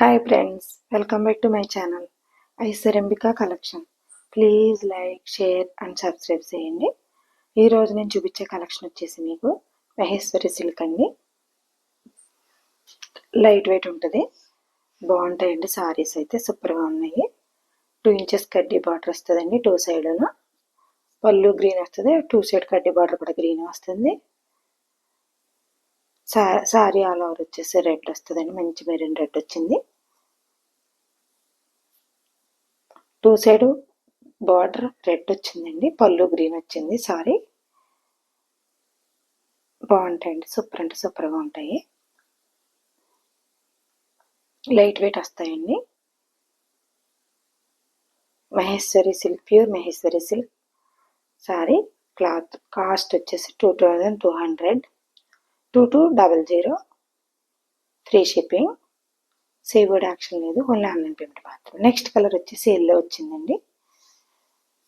Hi friends, welcome back to my channel. Aishwaryambika collection. Please like, share and subscribe చేయండి. ఈరోజు నేను చూపించే collection వచ్చేసి మీకు మహేశ్వరి సిల్క్ అండి. లైట్ వెయిట్ ఉంటుంది, బాగుంటాయండి. సారీస్ అయితే సూపర్గా ఉన్నాయి. 2 ఇంచెస్ కడ్డీ బార్డర్ వస్తుందండి. 2 సైడ్న పళ్ళు గ్రీన్ వస్తుంది, 2 సైడ్ కడ్డీ బార్డర్ కూడా గ్రీన్ వస్తుంది. సారీ ఆల్ ఓవర్ వచ్చేసి రెడ్ వస్తుందండి, మంచి మెరూన్ రెడ్ వచ్చింది. 2 సైడ్ బార్డర్ రెడ్ వచ్చిందండి, పళ్ళు గ్రీన్ వచ్చింది. సారీ బాగుంటాయండి, సూపర్ అంటే సూపర్గా ఉంటాయి. లైట్ వెయిట్ వస్తాయండి. Maheshwari silk, pure Maheshwari silk sorry. Cloth cost వచ్చేసి 2200, 2200, ఫ్రీ షిప్పింగ్. సేవర్డ్ యాక్షన్ లేదు, ఓన్లీ ఆన్లైన్ పేమెంట్ మాత్రం. నెక్స్ట్ కలర్ వచ్చేసి ఎల్లో వచ్చిందండి.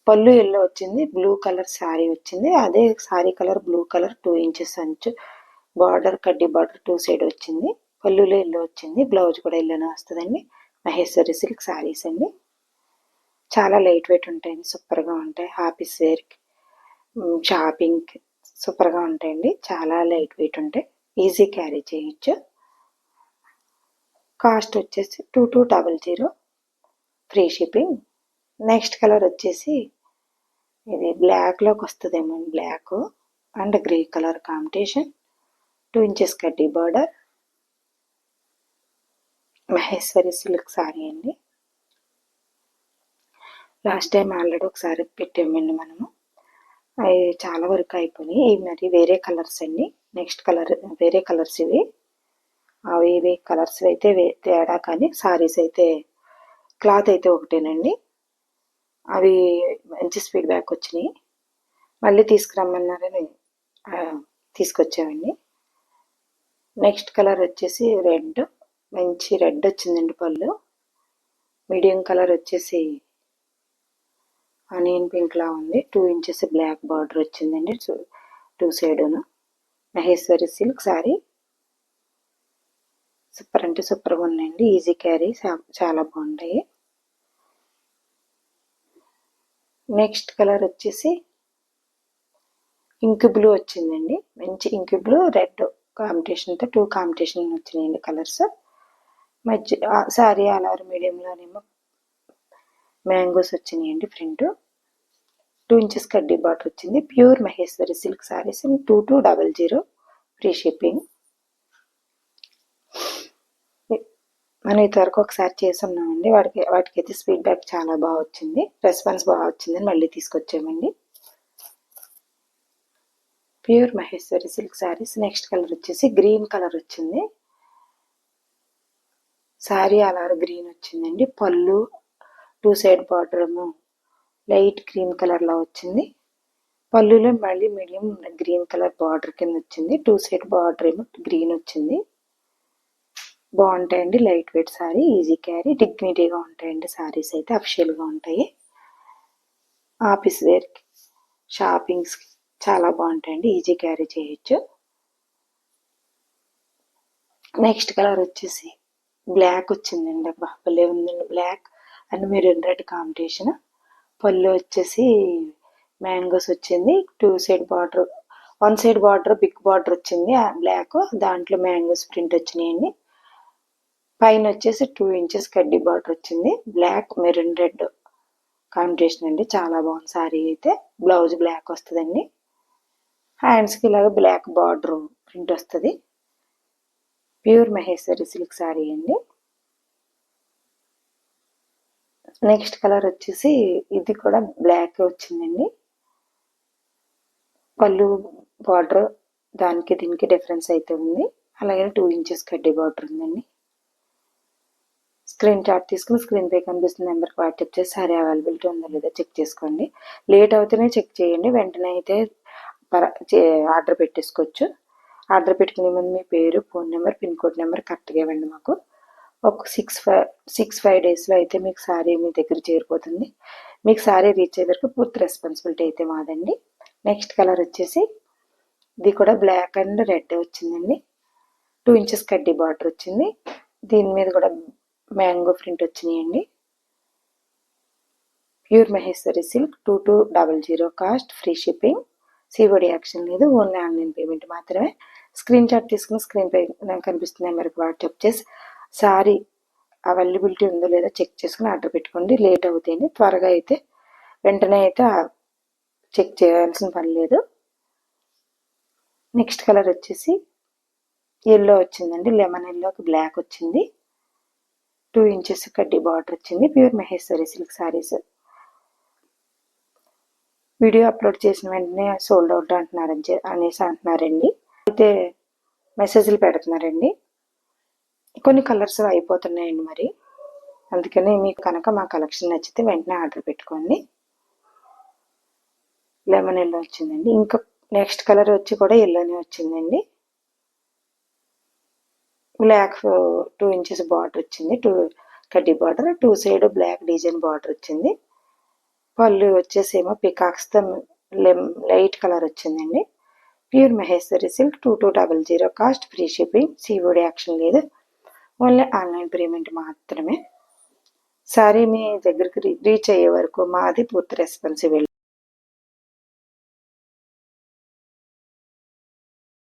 పళ్ళు ఎల్లో వచ్చింది, బ్లూ కలర్ శారీ వచ్చింది. అదే sari colour blue colour 2 inches అంచు బార్డర్, కడ్డీ బార్డర్ 2 సైడ్ వచ్చింది. పళ్ళులో ఎల్లో వచ్చింది, బ్లౌజ్ కూడా ఎల్లోనే వస్తుందండి. మహేశ్వరి సిల్క్ శారీస్ అండి, చాలా లైట్ వెయిట్ ఉంటాయండి, సూపర్గా ఉంటాయి. ఆఫీస్ వేర్కి, షాపింగ్కి సూపర్గా ఉంటాయండి. చాలా లైట్ వెయిట్ ఉంటాయి, ఈజీ క్యారీ చేయొచ్చు. కాస్ట్ వచ్చేసి 2200, ఫ్రీ షిప్పింగ్. నెక్స్ట్ కలర్ వచ్చేసి ఇది బ్లాక్లోకి వస్తుందేమో, black and grey colour combination. 2 inches కడ్డీ బార్డర్, మహేశ్వరి సిల్క్ సారీ అండి. లాస్ట్ టైం ఆల్రెడీ ఒకసారి పెట్టామండి మనము, అవి చాలా వరకు అయిపోయినాయి. ఇవి మరి వేరే కలర్స్ అండి. నెక్స్ట్ కలర్ వేరే కలర్స్ ఇవి. అవి ఇవి కలర్స్ అయితే తేడా, కానీ సారీస్ అయితే క్లాత్ అయితే ఒకటేనండి. అవి మంచి ఫీడ్బ్యాక్ వచ్చినాయి, మళ్ళీ తీసుకురమ్మన్నారని తీసుకొచ్చామండి. నెక్స్ట్ కలర్ వచ్చేసి రెడ్, మంచి రెడ్ వచ్చిందండి పళ్ళు. మీడియం కలర్ వచ్చేసి ఆనియన్ పింక్ లా ఉంది. 2 ఇంచెస్ బ్లాక్ బార్డర్ వచ్చిందండి 2 సైడును. మహేశ్వరి సిల్క్ సారీ సూపర్ అంటే సూపర్గా ఉన్నాయండి, ఈజీ క్యారీ, చాలా బాగుంటాయి. నెక్స్ట్ కలర్ వచ్చేసి ఇంక్ బ్లూ వచ్చిందండి, మంచి ఇంక్ బ్లూ రెడ్ కాంబినేషన్తో 2 కాంబినేషన్ వచ్చినాయండి కలర్స్. మధ్య సారీ ఆల్ ఓవర్ మీడియంలోనేమో మ్యాంగోస్ వచ్చినాయండి ఫ్రంట్. 2 ఇంచెస్ కడ్డీ బార్డర్ వచ్చింది. Pure Maheshwari silk saris 2200, free shipping. మనం ఇంతవరకు ఒకసారి చేస్తున్నామండి, వాటికైతే ఫీడ్బ్యాక్ చాలా బాగా వచ్చింది, రెస్పాన్స్ బాగా వచ్చిందని మళ్ళీ తీసుకొచ్చామండి. Pure Maheshwari silk saris. Next colour వచ్చేసి గ్రీన్ కలర్ వచ్చింది. సారీ అలా గ్రీన్ వచ్చిందండి. పళ్ళు 2 సైడ్ బార్డర్ ఏమో లైట్ క్రీమ్ కలర్లో వచ్చింది. పళ్ళులో మళ్ళీ మీడియం గ్రీన్ కలర్ బార్డర్ కింద వచ్చింది. 2 సైడ్ బార్డర్ ఏమో గ్రీన్ వచ్చింది. బాగుంటాయండి, light weight sari, easy carry, డిగ్నిటీగా ఉంటాయండి సారీస్ అయితే. అఫిషియల్గా ఉంటాయి, ఆఫీస్ వేర్కి, షాపింగ్స్కి చాలా బాగుంటాయండి, ఈజీ క్యారీ చేయొచ్చు. నెక్స్ట్ కలర్ వచ్చేసి బ్లాక్ వచ్చిందండి. అబ్బా భలే ఉందండి, black and maroon red combination. పళ్ళు వచ్చేసి మ్యాంగోస్ వచ్చింది. 2 side border, 1 side border big border వచ్చింది బ్లాక్, దాంట్లో మ్యాంగోస్ ప్రింట్ వచ్చినాయండి. పైన వచ్చేసి 2 ఇంచెస్ కడ్డీ బార్డర్ వచ్చింది. బ్లాక్ మెరూన్ రెడ్ కాంబినేషన్ అండి, చాలా బాగుంది సారీ అయితే. బ్లౌజ్ బ్లాక్ వస్తుందండి, హ్యాండ్స్కి ఇలాగ బ్లాక్ బార్డర్ ప్రింట్ వస్తుంది. ప్యూర్ మహేశ్వరి సిల్క్ సారీ అండి. నెక్స్ట్ కలర్ వచ్చేసి ఇది కూడా బ్లాక్ వచ్చిందండి. పళ్ళు బార్డర్ దానికి దీనికి డిఫరెన్స్ అయితే ఉంది. అలాగే 2 ఇంచెస్ కడ్డీ బార్డర్ ఉందండి. స్క్రీన్ షాట్ తీసుకుని స్క్రీన్ పై కనిపిస్తున్న నెంబర్కి వాట్సాప్ చేసి సారీ అవైలబిలిటీ ఉందో లేదో చెక్ చేసుకోండి. లేట్ అవుతూనే చెక్ చేయండి, వెంటనే అయితే ఆర్డర్ పెట్టేసుకోవచ్చు. ఆర్డర్ పెట్టుకునే ముందు మీ పేరు, phone number, pin code number కరెక్ట్గా ఇవ్వండి మాకు. ఒక 6-5 డేస్లో అయితే మీకు సారీ మీ దగ్గర చేరిపోతుంది. మీకు సారీ రీచ్ అయ్యే వరకు పూర్తి రెస్పాన్సిబిలిటీ అయితే మాదండి. నెక్స్ట్ కలర్ వచ్చేసి ఇది కూడా బ్లాక్ అండ్ రెడ్ వచ్చిందండి. 2 ఇంచెస్ కడ్డీ బార్డర్ వచ్చింది. దీని మీద కూడా మ్యాంగో ప్రింట్ వచ్చినాయండి. Pure Maheshwari silk 2200 cost, free shipping, COD action లేదు, ఓన్లీ ఆన్లైన్ పేమెంట్ మాత్రమే. స్క్రీన్ షాట్ తీసుకుని స్క్రీన్ పై కనిపిస్తున్న నెంబర్కి వాట్సాప్ చేసి సారీ అవైలబిలిటీ ఉందో లేదో చెక్ చేసుకుని ఆర్డర్ పెట్టుకోండి. లేట్ అవుతాయండి, త్వరగా అయితే వెంటనే అయితే చెక్ చేయాల్సిన పని లేదు. నెక్స్ట్ కలర్ వచ్చేసి ఎల్లో వచ్చిందండి, లెమన్ ఎల్లోకి బ్లాక్ వచ్చింది. 2 ఇంచెస్ కడ్డీ బార్డర్ వచ్చింది. Pure Maheshwari silk saris. Video upload చేసిన వెంటనే సోల్డ్ అవుట్ అనేసి అంటున్నారండి. అయితే మెసేజ్లు పెడుతున్నారండి. కొన్ని కలర్స్ అయిపోతున్నాయండి మరి, అందుకని మీకు కనుక మా కలెక్షన్ నచ్చితే వెంటనే ఆర్డర్ పెట్టుకోండి. లెమన్ ఎల్లో వచ్చిందండి. ఇంకా నెక్స్ట్ కలర్ వచ్చి కూడా ఎల్లోనే వచ్చిందండి. బ్లాక్ 2 ఇంచెస్ బార్డర్ వచ్చింది, 2 కడ్డీ border, 2 side black design border వచ్చింది. పళ్ళు వచ్చేసేమో పికాక్స్తో లైట్ కలర్ వచ్చిందండి. Pure Maheshwari silk 2200 cost, free shipping, COD action లేదు, ఓన్లీ ఆన్లైన్ పేమెంట్ మాత్రమే. సారీ మీ దగ్గరికి రీచ్ అయ్యే వరకు మాది పూర్తి రెస్పాన్సిబిలిటీ.